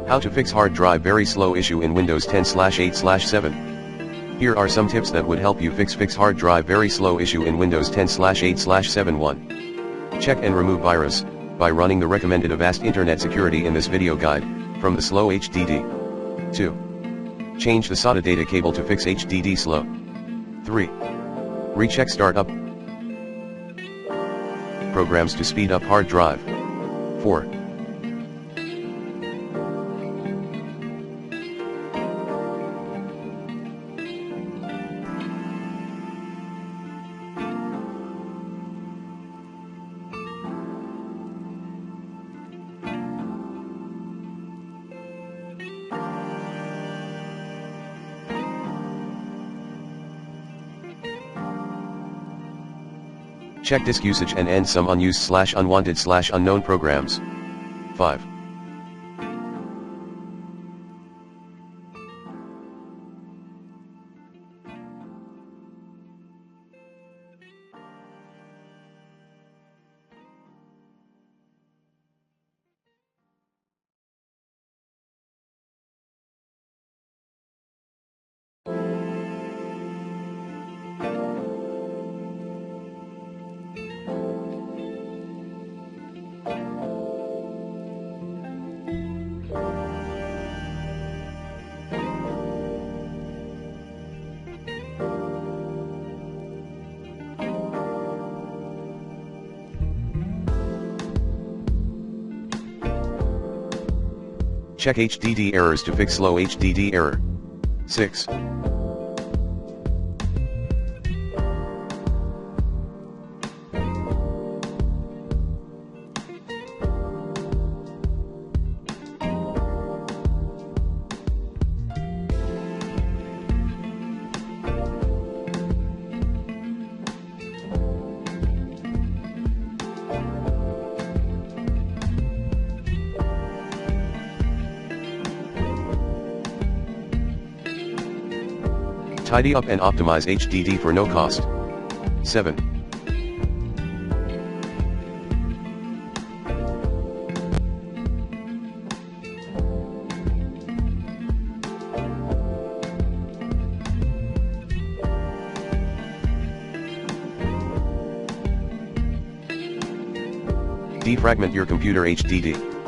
How to fix hard drive very slow issue in Windows 10/8/7. Here are some tips that would help you fix hard drive very slow issue in Windows 10/8/7. 1. Check and remove virus, by running the recommended Avast Internet Security in this video guide, from the slow HDD. 2. Change the SATA data cable to fix HDD slow. 3. Recheck startup programs to speed up hard drive. 4. Check disk usage and end some unused/unwanted/unknown programs. 5. Check HDD errors to fix slow HDD error. 6. Tidy up and optimize HDD for no cost. 7. Defragment your computer HDD.